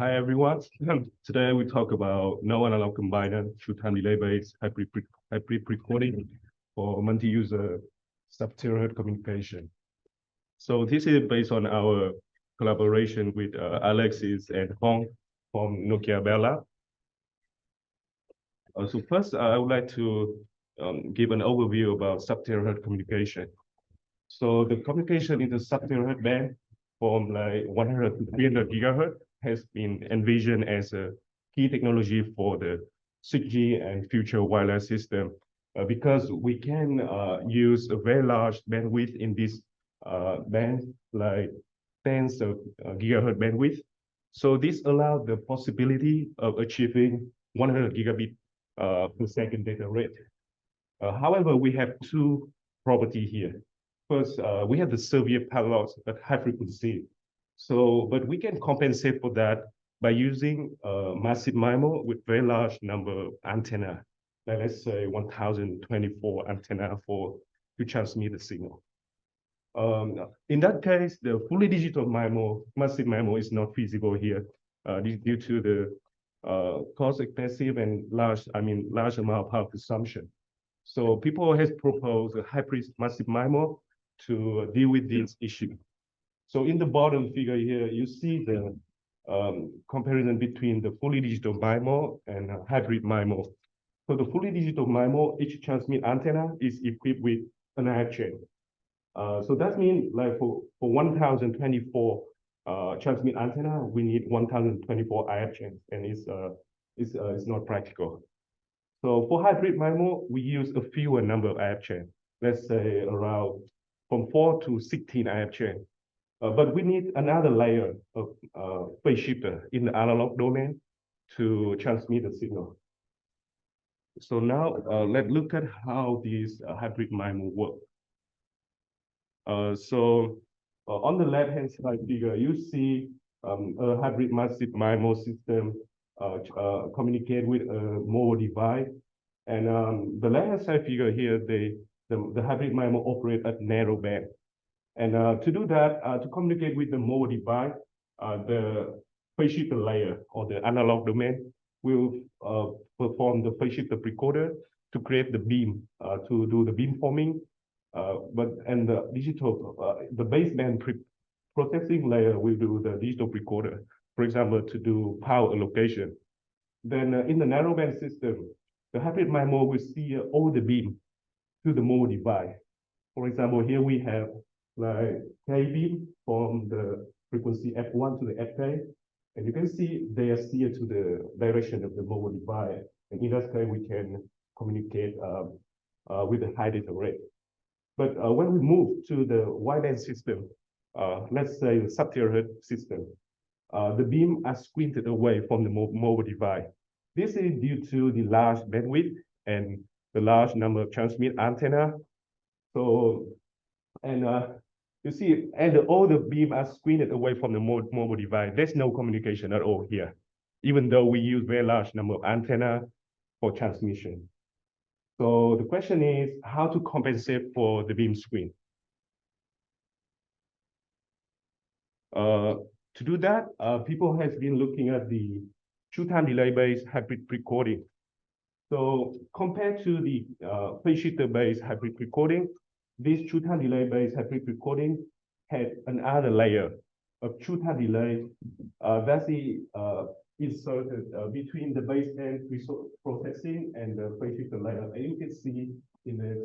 Hi everyone. Today we talk about no analog combiner, true-time delay-based hybrid recording for multi-user sub-terahertz communication. So this is based on our collaboration with Alexis and Hong from Nokia Bella. So first, I would like to give an overview about sub-terahertz communication. So the communication in the sub-terahertz band from like 100 to 300 gigahertz has been envisioned as a key technology for the 6G and future wireless system because we can use a very large bandwidth in this band, like tens of gigahertz bandwidth. So this allows the possibility of achieving 100 gigabit per second data rate. However, we have two property here. First, we have the severe parallel at high frequency. So, but we can compensate for that by using massive MIMO with very large number of antenna, like let's say 1024 antenna to transmit the signal. In that case, the fully digital MIMO, massive MIMO is not feasible here due to the cost expensive and large amount of power consumption. So people has proposed a hybrid massive MIMO to deal with this issue. So in the bottom figure here, you see the comparison between the fully digital MIMO and hybrid MIMO. So the fully digital MIMO, each transmit antenna is equipped with an IF chain. So that means like for 1024 transmit antenna, we need 1024 IF chains, and it's not practical. So for hybrid MIMO, we use a fewer number of IF chains. Let's say around from 4 to 16 IF chains. But we need another layer of phase shifter in the analog domain to transmit the signal. So now let's look at how this hybrid MIMO work. So on the left-hand side figure, you see a hybrid massive MIMO system communicate with a mobile device. And the left-hand side figure here, the hybrid MIMO operate at narrow band. And to do that, to communicate with the mobile device, the phase shifter layer or the analog domain will perform the phase shifter precoder to create the beam, to do the beam forming. And the digital, the baseband processing layer will do the digital precoder, for example, to do power allocation. Then in the narrowband system, the hybrid MIMO will see all the beam to the mobile device. For example, here we have like K beam from the frequency F1 to the Fk, and you can see they are steered to the direction of the mobile device. And in that case, we can communicate with a high data rate. But when we move to the wideband system, let's say the sub-terahertz system, the beam are squinted away from the mobile device. This is due to the large bandwidth and the large number of transmit antenna. So, and you see, and all the beam are squinted away from the mobile device. There's no communication at all here, even though we use very large number of antenna for transmission. So the question is how to compensate for the beam screen. To do that, people has been looking at the true-time delay-based hybrid precoding. So compared to the phase shifter-based hybrid precoding, this true-time delay-based hybrid precoding had another layer of true-time delay that's inserted between the baseband processing and the phase shifter layer. And you can see in this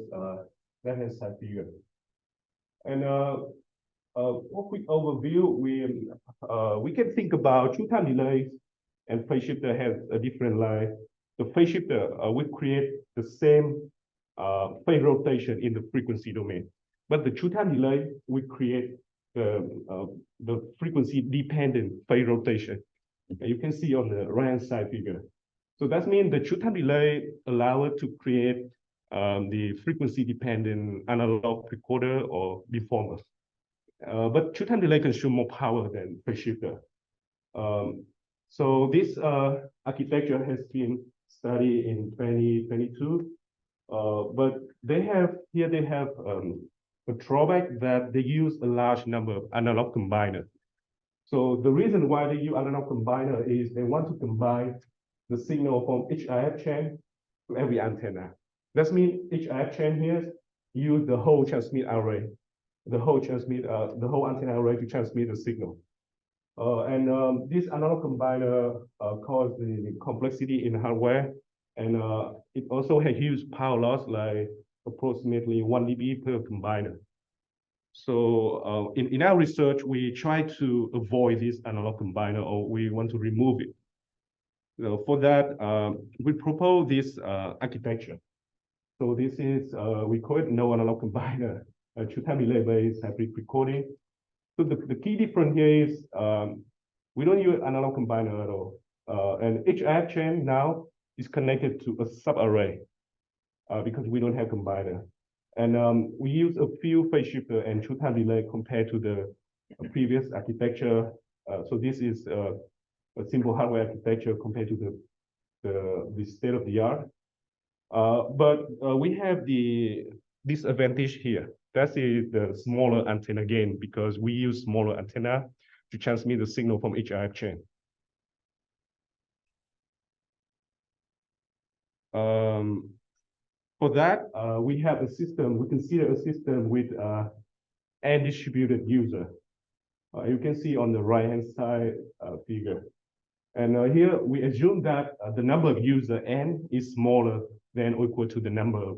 left-hand side figure. And for quick overview, we can think about true-time delays and phase shifter has a different life. The phase shifter will create the same phase rotation in the frequency domain, but the true-time delay will create the frequency-dependent phase rotation. You can see on the right-hand side figure. So that means the true-time delay allow us to create the frequency-dependent analog precoder or beamformer. But true-time delay consumes more power than phase shifter. So this architecture has been studied in 2022, but they have a drawback that they use a large number of analog combiners. So the reason why they use analog combiner is they want to combine the signal from each IF chain to every antenna. That means each IF chain here use the whole transmit array, the whole antenna array to transmit the signal. This analog combiner cause the complexity in hardware, and it also has huge power loss, like approximately 1 dB per combiner. So in our research, we try to avoid this analog combiner, or we want to remove it. So for that, we propose this architecture. So this is, we call it no analog combiner, two-time delay-based hybrid precoding. So the key difference here is we don't use analog combiner at all. And each IF chain now is connected to a sub-array because we don't have combiner. And we use a few phase shifter and two-time delay compared to the previous architecture. So this is a simple hardware architecture compared to the state of the art. But we have the disadvantage here. That is the smaller antenna gain, because we use smaller antenna to transmit the signal from each IF chain. For that, we have a system, we consider a system with n distributed user. You can see on the right-hand side figure. And here we assume that the number of user n is smaller than or equal to the number of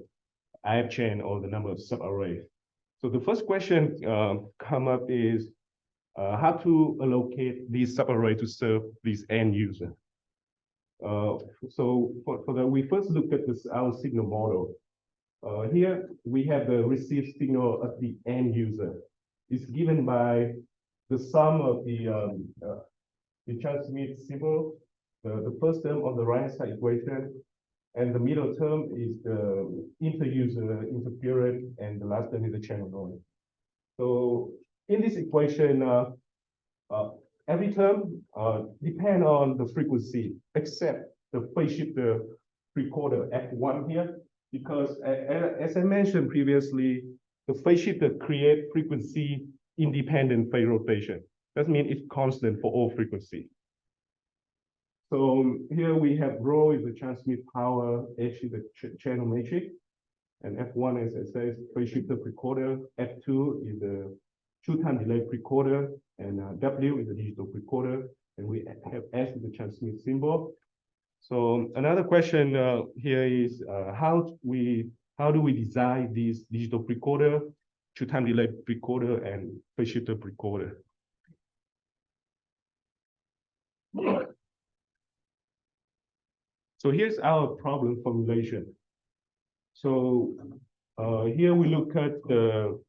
IF chain or the number of sub-arrays. So the first question come up is how to allocate these sub-array to serve these end user. So for that, we first look at our signal model. Here we have the received signal of the end user. It's given by the sum of the transmit symbol, the first term on the right side equation, and the middle term is the inter-user interference, and the last term is the channel noise. So in this equation, every term depends on the frequency, except the phase shifter precorder F1 here, because as I mentioned previously, the phase shifter creates frequency independent phase rotation. That means it's constant for all frequency. So here we have rho is the transmit power, H is the channel matrix, and F1 is, as I say, phase shifter precorder, F2 is the two-time delay precorder, and W is the digital precorder, and we have S is the transmit symbol. So another question here is how do we design this digital precorder, two-time delay precorder, and phase shifter precorder? So here's our problem formulation. So here we look at the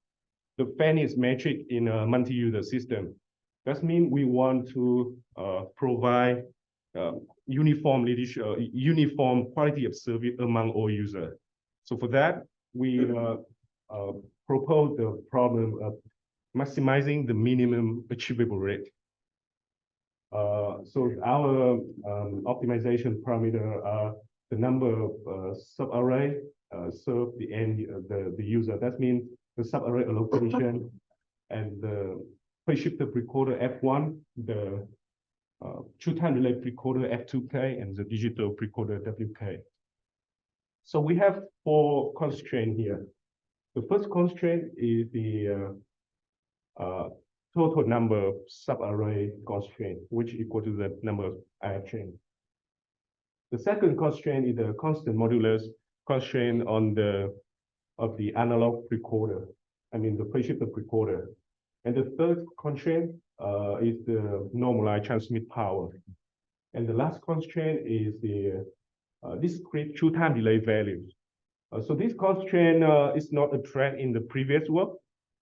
fairness metric in a multi-user system. That means we want to provide uniform quality of service among all users. So for that, we propose the problem of maximizing the minimum achievable rate. So our optimization parameter are the number of sub-array serve the user. That means the sub-array allocation and the phase shifter precorder F1, the two-time delay precorder F2K, and the digital precorder WK. So we have 4 constraints here. The first constraint is the total number of sub-array constraint, which equal to the number of IF chain. The second constraint is the constant modulus constraint on of the analog precorder, I mean the phase shifter precorder. And the third constraint is the normalized transmit power. And the last constraint is the discrete two-time delay values. So this constraint is not addressed in the previous work.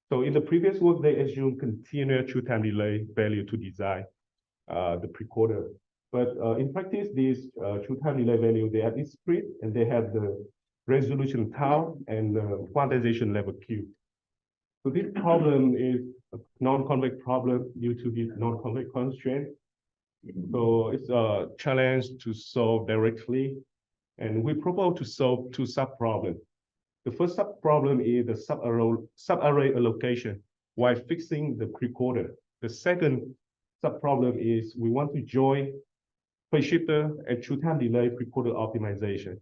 So in the previous work, they assume continuous two-time delay value to design the precorder. But in practice, these two-time delay value, they are discrete, and they have the resolution tau and the quantization level Q. So this problem is a non-convex problem due to this non-convex constraint. So it's a challenge to solve directly. And we propose to solve 2 sub-problems. The first sub-problem is the sub-array allocation while fixing the precorder. The second sub-problem is we want to join phase shifter and true time delay precoder optimization.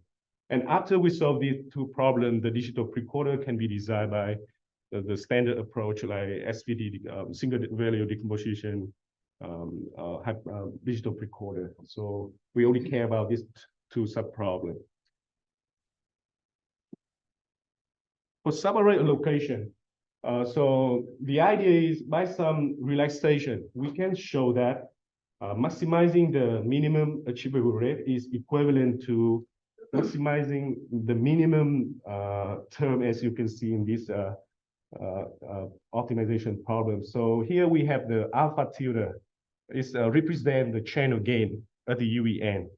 And after we solve these two problems, the digital precoder can be designed by the standard approach like SVD, single value decomposition, digital precoder. So we only care about these two sub-problems. For subarray allocation, so the idea is by some relaxation, we can show that maximizing the minimum achievable rate is equivalent to maximizing the minimum term, as you can see in this optimization problem. So here we have the alpha tilde is represent the channel gain at the UE end,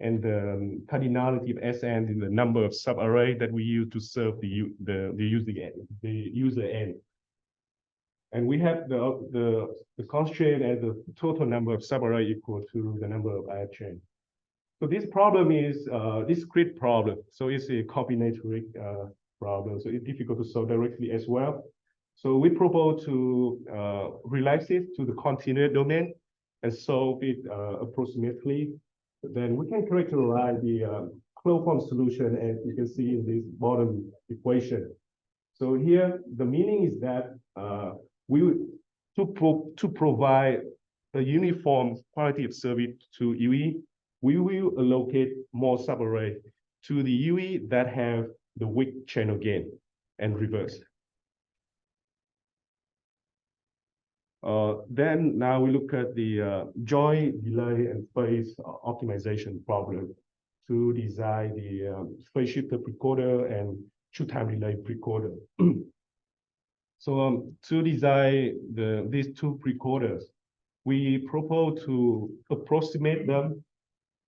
and the cardinality of Sn is the number of subarray that we use to serve the user end. And we have the constraint as the total number of subarray equal to the number of IF chain. So this problem is discrete problem. So it's a combinatoric problem. So it's difficult to solve directly as well. So we propose to relax it to the continuous domain and solve it approximately. Then we can characterize the closed form solution, as you can see in this bottom equation. So here the meaning is that to provide a uniform quality of service to UE, we will allocate more subarray to the UE that have the weak channel gain and reverse. Then now we look at the joint delay and phase optimization problem to design the phase shifter precoder and true time delay precoder. So to design these two precoders, we propose to approximate them.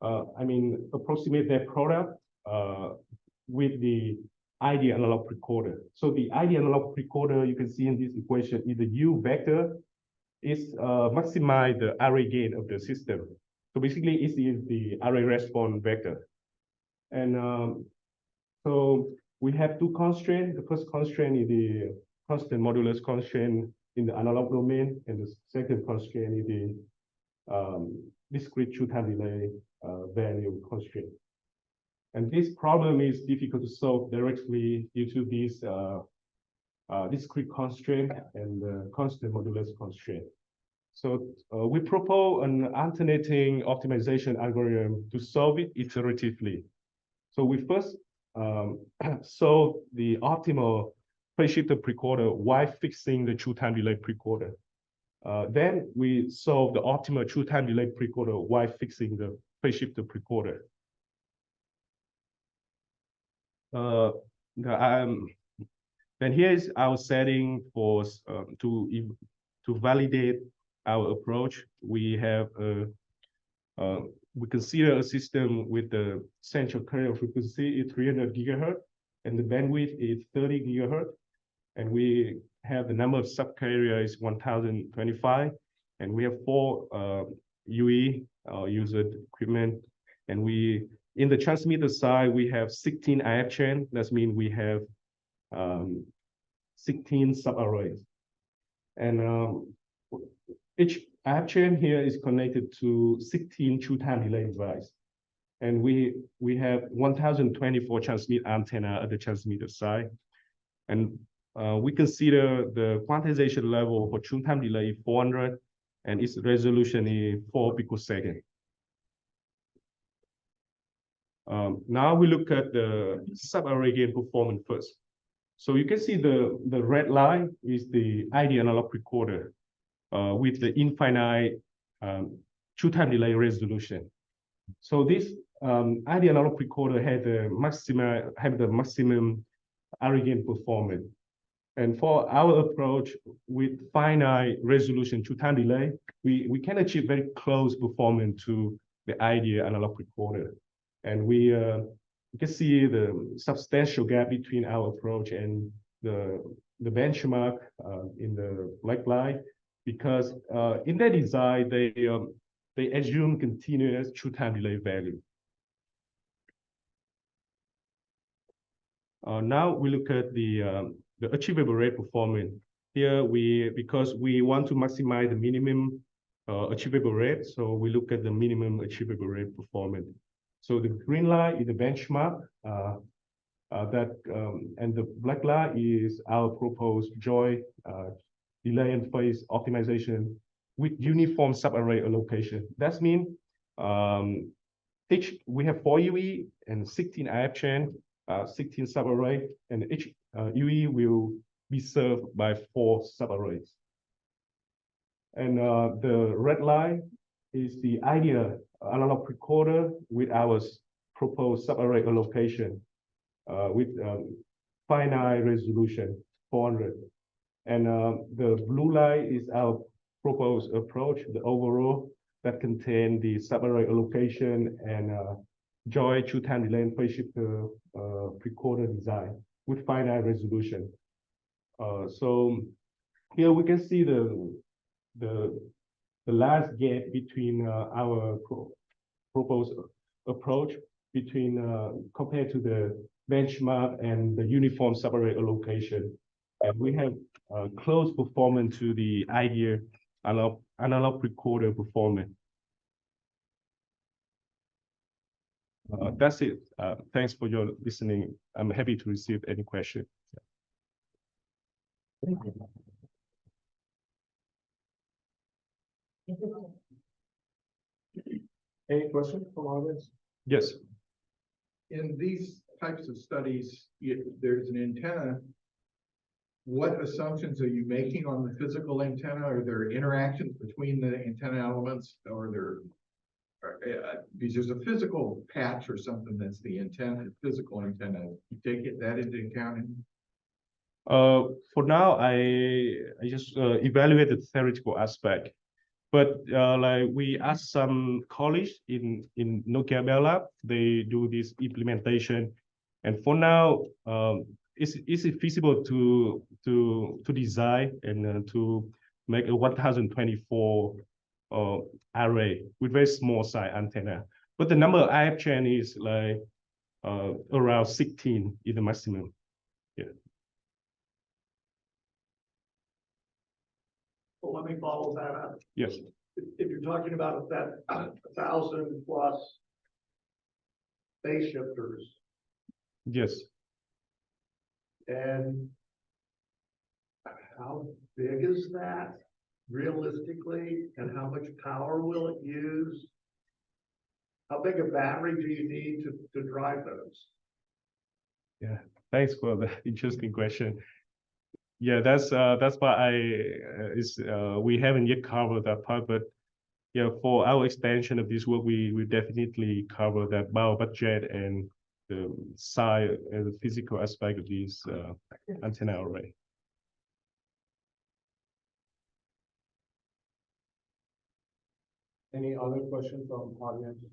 Approximate their product with the ideal analog precoder. So the ideal analog precoder you can see in this equation is the U vector is maximize the array gain of the system. So basically, it is the array response vector. And so we have two constraints. The first constraint is the constant modulus constraint in the analog domain, and the second constraint is the discrete true time delay value constraint. And this problem is difficult to solve directly due to this discrete constraint and constant modulus constraint. So we propose an alternating optimization algorithm to solve it iteratively. So we first solve the optimal phase shifter precoder while fixing the true time delay precoder. Then we solve the optimal true time delay precoder while fixing the phase shifter precoder. Then here is our setting for to validate our approach. We have we consider a system with the central carrier frequency is 300 gigahertz and the bandwidth is 30 gigahertz, and we have the number of subcarrier is 1025, and we have 4 UE user equipment, and we in the transmitter side we have 16 IF chain. That means we have 16 subarrays, and each IF chain here is connected to 16 true time delay device, and we have 1024 transmit antenna at the transmitter side, and we consider the quantization level for true time delay 400, and its resolution is 4 picosecond. Now we look at the subarray gain performance first. So you can see the red line is the ideal analog precoder with the infinite true time delay resolution. So this ideal analog precoder had the maximum array gain performance. And for our approach with finite resolution true time delay, we can achieve very close performance to the ideal analog precoder. And we can see the substantial gap between our approach and the benchmark in the black line, because in their design, they assume continuous true time delay value. Now we look at the achievable rate performance. Here because we want to maximize the minimum achievable rate. So we look at the minimum achievable rate performance. So the green line is the benchmark and the black line is our proposed joy delay and phase optimization with uniform subarray allocation. That means we have 4 UE and 16 IF chain, 16 subarray, and each UE will be served by 4 subarrays. And the red line is the ideal analog recorder with our proposed subarray allocation with finite resolution 400. And the blue line is our proposed approach, the overall that contain the subarray allocation and joy two-time delay and phase shifter recorder design with finite resolution. So here we can see the last gap between our proposed approach between compared to the benchmark and the uniform subarray allocation. And we have close performance to the ideal analog recorder performance. That's it. Thanks for your listening. I'm happy to receive any question. Thank you. Any questions from audience? Yes. In these types of studies, there's an antenna. What assumptions are you making on the physical antenna? Are there interactions between the antenna elements, or because there's a physical patch or something that's the antenna, physical antenna? You take that into account? For now, I just evaluate the theoretical aspect. But like we asked some college in Nokia Bell Lab, they do this implementation, and for now, is it feasible to design and to make a 1024 array with very small size antenna? But the number of IF chain is like around 16 is the maximum. Yeah. Well, let me follow that up. Yes. If you're talking about that 1,000 plus phase shifters, Yes. and how big is that realistically, and how much power will it use? How big a battery do you need to drive those? Yeah. Thanks for the interesting question. Yeah, that's why we haven't yet covered that part, but yeah, for our expansion of this work, we definitely cover that bio budget and the size and the physical aspect of this antenna array. Any other questions from audience?